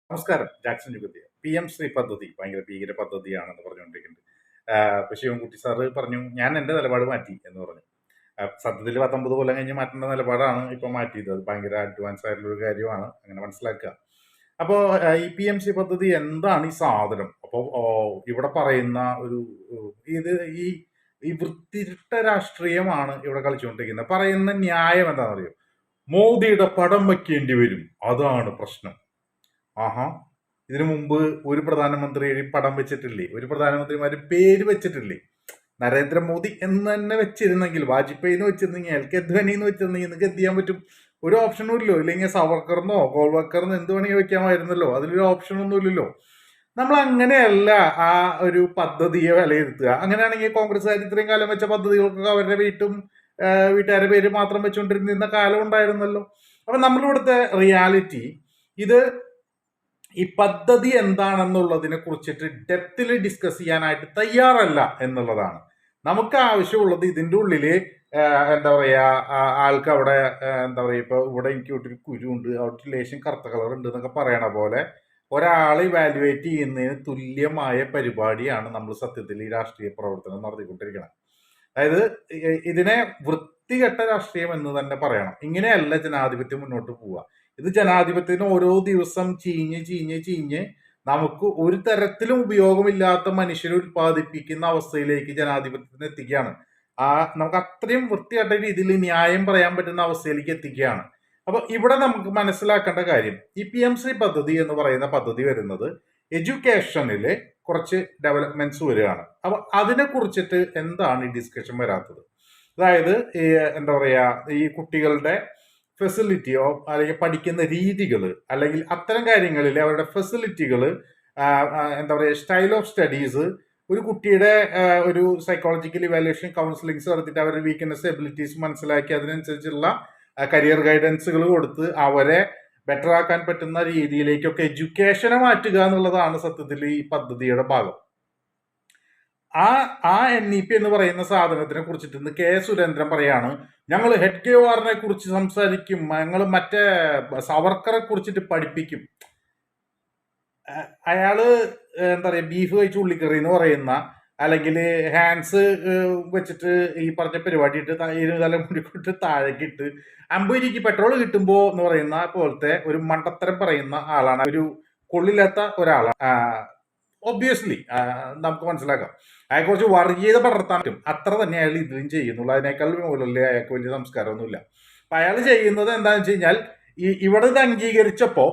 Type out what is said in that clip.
നമസ്കാരം. ജാക്സൺ യുഗത്തിയ. PM-ശ്രീ പദ്ധതി ഭയങ്കര ഭീകര പദ്ധതിയാണെന്ന് പറഞ്ഞുകൊണ്ടിരിക്കുന്നുണ്ട്. ശിവൻകുട്ടി സാറ് പറഞ്ഞു, ഞാൻ എൻ്റെ നിലപാട് മാറ്റി എന്ന് പറഞ്ഞു. സത്യത്തിൽ 19 കൊല്ലം കഴിഞ്ഞ് മാറ്റേണ്ട നിലപാടാണ് ഇപ്പം മാറ്റിയത്. അത് ഭയങ്കര അഡ്വാൻസ് ആയിട്ടുള്ള ഒരു കാര്യമാണ്. അങ്ങനെ മനസ്സിലാക്കുക. അപ്പോൾ ഈ PM-ശ്രീ പദ്ധതി എന്താണ് ഈ സാധനം? അപ്പോൾ ഇവിടെ പറയുന്ന ഒരു ഇത് ഈ ഈ വൃത്തിരിട്ട രാഷ്ട്രീയമാണ് ഇവിടെ കളിച്ചുകൊണ്ടിരിക്കുന്നത്. പറയുന്ന ന്യായം എന്താണെന്നറിയോ? മോദിയുടെ പടം വയ്ക്കേണ്ടി വരും, അതാണ് പ്രശ്നം. ആഹാ, ഇതിനു മുമ്പ് ഒരു പ്രധാനമന്ത്രി പടം വെച്ചിട്ടില്ലേ? ഒരു പ്രധാനമന്ത്രിമാര് പേര് വെച്ചിട്ടില്ലേ? നരേന്ദ്രമോദി എന്ന് തന്നെ വെച്ചിരുന്നെങ്കിൽ, വാജ്പേയി എന്ന് വെച്ചിരുന്നെങ്കിൽ, എൽ കെ അദ്വാനി എന്ന് വെച്ചിരുന്നെങ്കിൽ നിങ്ങൾക്ക് എന്ത് ചെയ്യാൻ പറ്റും? ഒരു ഓപ്ഷനും ഇല്ലോ. ഇല്ലെങ്കിൽ സവർക്കറിനോ ഗോൾവക്കറിനോ എന്ത് വേണമെങ്കിൽ വെക്കാമായിരുന്നല്ലോ. അതിലൊരു ഓപ്ഷനൊന്നും ഇല്ലല്ലോ. നമ്മൾ അങ്ങനെയല്ല ആ ഒരു പദ്ധതിയെ വിലയിരുത്തുക. അങ്ങനെയാണെങ്കിൽ കോൺഗ്രസ്സുകാർ ഇത്രയും കാലം വെച്ച പദ്ധതികൾക്കൊക്കെ അവരുടെ വീട്ടുകാരുടെ പേര് മാത്രം വെച്ചുകൊണ്ടിരുന്ന കാലം ഉണ്ടായിരുന്നല്ലോ. അപ്പൊ നമ്മളിവിടുത്തെ റിയാലിറ്റി ഇത് ഈ പദ്ധതി എന്താണെന്നുള്ളതിനെ കുറിച്ചിട്ട് ഡെപ്തിൽ ഡിസ്കസ് ചെയ്യാനായിട്ട് തയ്യാറല്ല എന്നുള്ളതാണ്. നമുക്ക് ആവശ്യമുള്ളത് ഇതിൻ്റെ ഉള്ളില് എന്താ പറയാ, ആൾക്ക് അവിടെ എന്താ പറയാ, ഇപ്പൊ ഇവിടെ എനിക്ക് ഒരു കുരുണ്ട്, അവിടെ ലേശം കറുത്ത കളർ ഉണ്ട് എന്നൊക്കെ പറയണ പോലെ ഒരാളെ ഇവാലുവേറ്റ് ചെയ്യുന്നതിന് തുല്യമായ പരിപാടിയാണ് നമ്മൾ സത്യത്തിൽ ഈ രാഷ്ട്രീയ പ്രവർത്തനം നടത്തിക്കൊണ്ടിരിക്കുന്നത്. അതായത് ഇതിനെ വൃത്തികെട്ട രാഷ്ട്രീയം എന്ന് തന്നെ പറയണം. ഇങ്ങനെയല്ല ജനാധിപത്യം മുന്നോട്ട് പോവുക. ഇത് ജനാധിപത്യത്തിന് ഓരോ ദിവസം ചീഞ്ഞ് നമുക്ക് ഒരു തരത്തിലും ഉപയോഗമില്ലാത്ത മനുഷ്യരെ ഉത്പാദിപ്പിക്കുന്ന അവസ്ഥയിലേക്ക് ജനാധിപത്യത്തിന് എത്തിക്കുകയാണ്. നമുക്ക് അത്രയും വൃത്തികെട്ട രീതിയിൽ ന്യായം പറയാൻ പറ്റുന്ന അവസ്ഥയിലേക്ക് എത്തിക്കുകയാണ്. അപ്പൊ ഇവിടെ നമുക്ക് മനസ്സിലാക്കേണ്ട കാര്യം, ഈ PM-ശ്രീ പദ്ധതി എന്ന് പറയുന്ന പദ്ധതി വരുന്നത് എഡ്യൂക്കേഷനിലെ കുറച്ച് ഡെവലപ്മെന്റ്സ് വരികയാണ്. അപ്പൊ അതിനെ കുറിച്ചിട്ട് എന്താണ് ഈ ഡിസ്കഷൻ വരാത്തത്? അതായത് എന്താ പറയാ, ഈ കുട്ടികളുടെ ഫെസിലിറ്റിയോ അല്ലെങ്കിൽ പഠിക്കുന്ന രീതികൾ അല്ലെങ്കിൽ അത്തരം കാര്യങ്ങളിൽ അവരുടെ ഫെസിലിറ്റികൾ, എന്താ പറയുക, സ്റ്റൈൽ ഓഫ് സ്റ്റഡീസ്, ഒരു കുട്ടിയുടെ ഒരു സൈക്കോളജിക്കൽ ഇവാലുവേഷൻ കൗൺസിലിങ്സ് നടത്തിയിട്ട് അവരുടെ വീക്ക്നെസ് എബിലിറ്റീസ് മനസ്സിലാക്കി അതിനനുസരിച്ചുള്ള കരിയർ ഗൈഡൻസുകൾ കൊടുത്ത് അവരെ ബെറ്റർ ആക്കാൻ പറ്റുന്ന രീതിയിലേക്കൊക്കെ എഡ്യൂക്കേഷനെ മാറ്റുക എന്നുള്ളതാണ് സത്യത്തിൽ ഈ പദ്ധതിയുടെ ഭാഗം. ആ NEP എന്ന് പറയുന്ന സാധനത്തിനെ കുറിച്ചിട്ട് ഇന്ന് കെ സുരേന്ദ്രൻ പറയാണ്, ഞങ്ങൾ ഹെഡ്ഗേവാറിനെ കുറിച്ച് സംസാരിക്കും, ഞങ്ങൾ മറ്റേ സവർക്കറെ കുറിച്ചിട്ട് പഠിപ്പിക്കും. അയാള് എന്താ പറയാ, ബീഫ് കഴിച്ച് ഉള്ളിക്കറി എന്ന് പറയുന്ന, അല്ലെങ്കിൽ ഹാൻഡ്സ് വെച്ചിട്ട് ഈ പറഞ്ഞ പരിപാടി ഇട്ട് തല മുടിക്കൊട്ട് താഴേക്കിട്ട് 50 രൂപയ്ക്ക് പെട്രോൾ കിട്ടുമ്പോ എന്ന് പറയുന്ന പോലത്തെ ഒരു മണ്ടത്തരം പറയുന്ന ആളാണ്. ഒരു കൊള്ളില്ലാത്ത ഒരാളാണ്. ഒബ്വിയസ്ലി നമുക്ക് മനസ്സിലാക്കാം അയാൾ കുറച്ച് വർഗീയത പടർത്താൻ പറ്റും. അത്ര തന്നെ അയാൾ ഇതിലും ചെയ്യുന്നുള്ളൂ. അതിനേക്കാൾ മുകളിലല്ലേ അയാൾക്ക് വലിയ സംസ്കാരമൊന്നുമില്ല. അപ്പൊ അയാൾ ചെയ്യുന്നത് എന്താണെന്ന് വെച്ച് കഴിഞ്ഞാൽ ഇവിടെ ഇത് അംഗീകരിച്ചപ്പോ